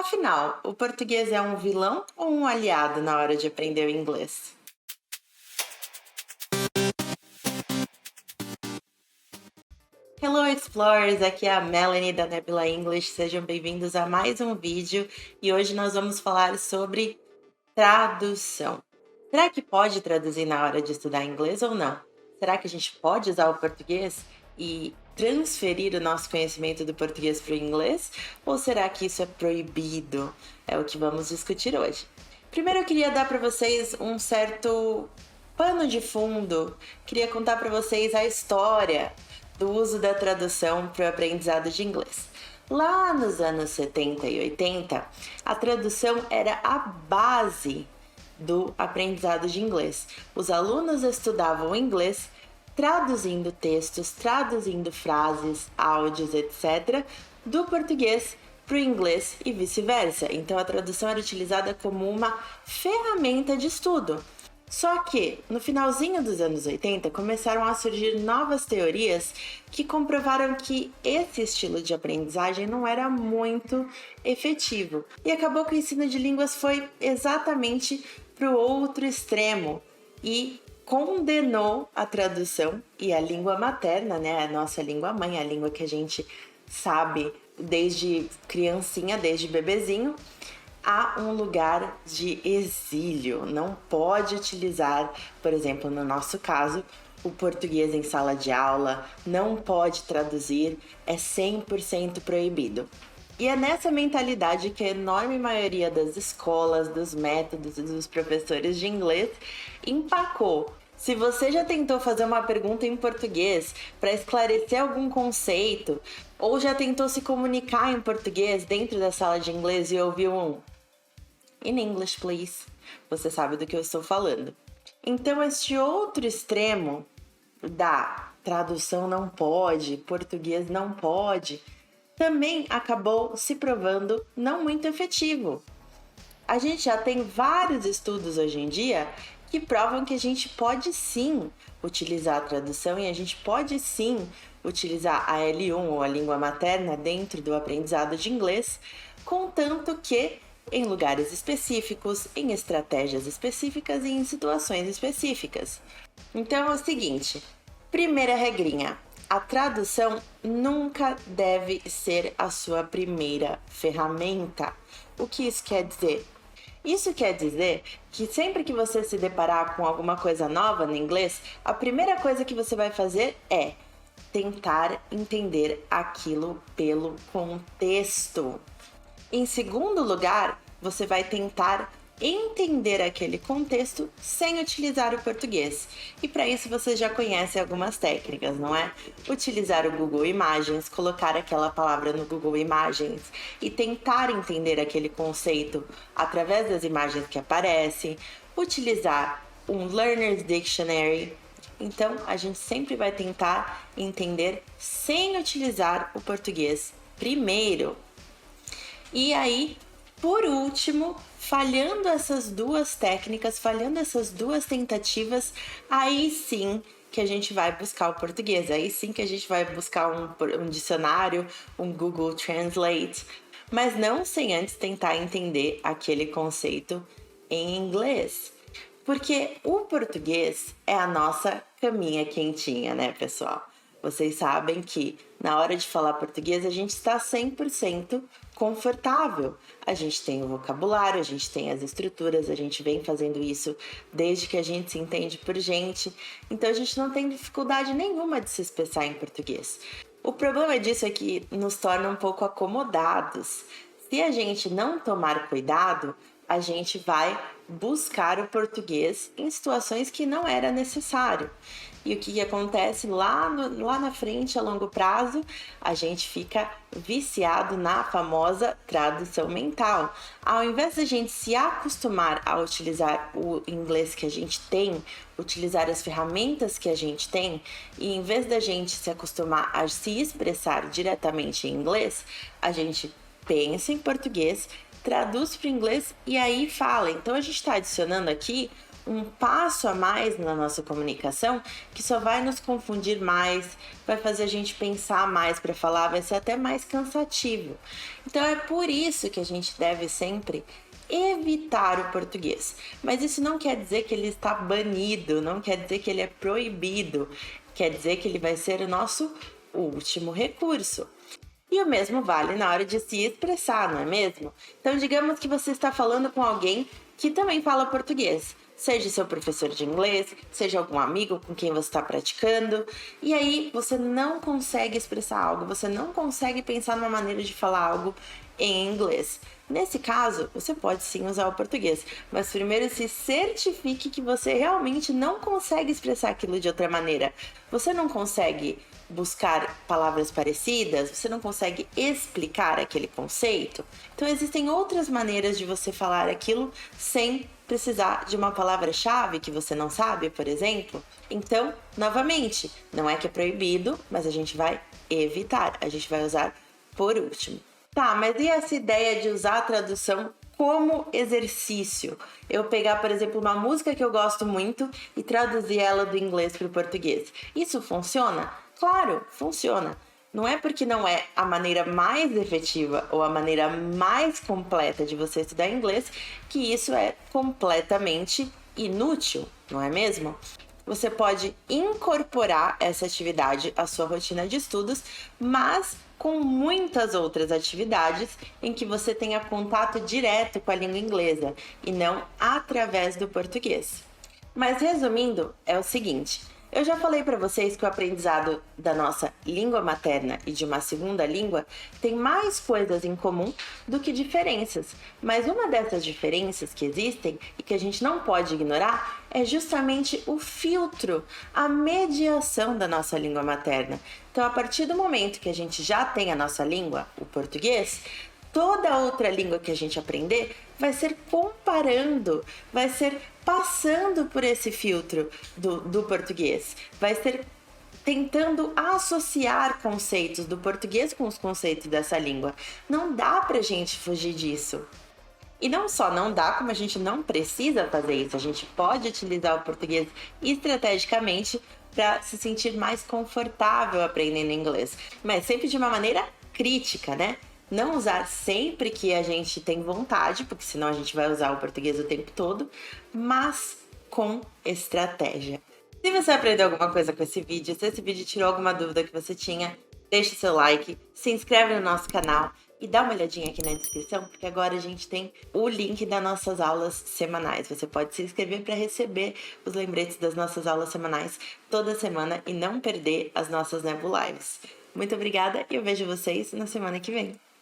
Afinal, o português é um vilão ou um aliado na hora de aprender o inglês? Hello Explorers, aqui é a Melanie da Nebula English, sejam bem-vindos a mais um vídeo e hoje nós vamos falar sobre tradução. Será que pode traduzir na hora de estudar inglês ou não? Será que a gente pode usar o português e transferir o nosso conhecimento do português para o inglês? Ou será que isso é proibido? É o que vamos discutir hoje. Primeiro eu queria dar para vocês um certo pano de fundo, queria contar para vocês a história do uso da tradução para o aprendizado de inglês. Lá nos anos 70 e 80, a tradução era a base do aprendizado de inglês. Os alunos estudavam inglês traduzindo textos, traduzindo frases, áudios, etc., do português para o inglês e vice-versa. Então a tradução era utilizada como uma ferramenta de estudo. Só que, no finalzinho dos anos 80, começaram a surgir novas teorias que comprovaram que esse estilo de aprendizagem não era muito efetivo. E acabou que o ensino de línguas foi exatamente para o outro extremo e condenou a tradução e a língua materna, né, a nossa língua mãe, a língua que a gente sabe desde criancinha, desde bebezinho, a um lugar de exílio. Não pode utilizar, por exemplo, no nosso caso, o português em sala de aula, não pode traduzir, é 100% proibido. E é nessa mentalidade que a enorme maioria das escolas, dos métodos e dos professores de inglês empacou. Se você já tentou fazer uma pergunta em português para esclarecer algum conceito, ou já tentou se comunicar em português dentro da sala de inglês e ouviu um "In English, please", você sabe do que eu estou falando. Então, este outro extremo da tradução não pode, português não pode, também acabou se provando não muito efetivo. A gente já tem vários estudos hoje em dia que provam que a gente pode sim utilizar a tradução e a gente pode sim utilizar a L1 ou a língua materna dentro do aprendizado de inglês, contanto que em lugares específicos, em estratégias específicas e em situações específicas. Então é o seguinte, primeira regrinha, a tradução nunca deve ser a sua primeira ferramenta. O que isso quer dizer? Isso quer dizer que sempre que você se deparar com alguma coisa nova no inglês, a primeira coisa que você vai fazer é tentar entender aquilo pelo contexto. Em segundo lugar, você vai tentar entender aquele contexto sem utilizar o português. E para isso você já conhece algumas técnicas, não é? Utilizar o Google Imagens, colocar aquela palavra no Google Imagens e tentar entender aquele conceito através das imagens que aparecem. Utilizar um Learner's Dictionary. Então, a gente sempre vai tentar entender sem utilizar o português primeiro. E aí, por último, falhando essas duas técnicas, falhando essas duas tentativas, aí sim que a gente vai buscar o português, aí sim que a gente vai buscar um dicionário, um Google Translate, mas não sem antes tentar entender aquele conceito em inglês. Porque o português é a nossa caminha quentinha, né, pessoal? Vocês sabem que na hora de falar português a gente está 100% confortável. A gente tem o vocabulário, a gente tem as estruturas, a gente vem fazendo isso desde que a gente se entende por gente. Então a gente não tem dificuldade nenhuma de se expressar em português. O problema disso é que nos torna um pouco acomodados. Se a gente não tomar cuidado, a gente vai buscar o português em situações que não era necessário. E o que acontece lá na frente, a longo prazo, a gente fica viciado na famosa tradução mental. Ao invés de a gente se acostumar a utilizar o inglês que a gente tem, utilizar as ferramentas que a gente tem, e em vez da gente se acostumar a se expressar diretamente em inglês, a gente pensa em português, traduz para o inglês e aí fala. Então a gente está adicionando aqui um passo a mais na nossa comunicação que só vai nos confundir mais, vai fazer a gente pensar mais para falar, vai ser até mais cansativo. Então é por isso que a gente deve sempre evitar o português. Mas isso não quer dizer que ele está banido, não quer dizer que ele é proibido, quer dizer que ele vai ser o nosso último recurso. E o mesmo vale na hora de se expressar, não é mesmo? Então, digamos que você está falando com alguém que também fala português, seja seu professor de inglês, seja algum amigo com quem você está praticando, e aí você não consegue expressar algo, você não consegue pensar numa maneira de falar algo em inglês. Nesse caso, você pode sim usar o português, mas primeiro se certifique que você realmente não consegue expressar aquilo de outra maneira. Você não consegue buscar palavras parecidas, você não consegue explicar aquele conceito. Então existem outras maneiras de você falar aquilo sem precisar de uma palavra-chave que você não sabe, por exemplo. Então, novamente, não é que é proibido, mas a gente vai evitar, a gente vai usar por último. Tá, mas e essa ideia de usar a tradução como exercício? Eu pegar, por exemplo, uma música que eu gosto muito e traduzir ela do inglês para o português. Isso funciona? Claro, funciona. Não é porque não é a maneira mais efetiva ou a maneira mais completa de você estudar inglês que isso é completamente inútil, não é mesmo? Você pode incorporar essa atividade à sua rotina de estudos, mas com muitas outras atividades em que você tenha contato direto com a língua inglesa e não através do português. Mas resumindo, é o seguinte: eu já falei para vocês que o aprendizado da nossa língua materna e de uma segunda língua tem mais coisas em comum do que diferenças. Mas uma dessas diferenças que existem e que a gente não pode ignorar é justamente o filtro, a mediação da nossa língua materna. Então, a partir do momento que a gente já tem a nossa língua, o português, toda outra língua que a gente aprender vai ser comparando, vai ser passando por esse filtro do português, vai ser tentando associar conceitos do português com os conceitos dessa língua. Não dá pra gente fugir disso. E não só não dá, como a gente não precisa fazer isso. A gente pode utilizar o português estrategicamente para se sentir mais confortável aprendendo inglês, mas sempre de uma maneira crítica, né? Não usar sempre que a gente tem vontade, porque senão a gente vai usar o português o tempo todo, mas com estratégia. Se você aprendeu alguma coisa com esse vídeo, se esse vídeo tirou alguma dúvida que você tinha, deixa o seu like, se inscreve no nosso canal e dá uma olhadinha aqui na descrição, porque agora a gente tem o link das nossas aulas semanais. Você pode se inscrever para receber os lembretes das nossas aulas semanais toda semana e não perder as nossas Nebu Lives. Muito obrigada e eu vejo vocês na semana que vem.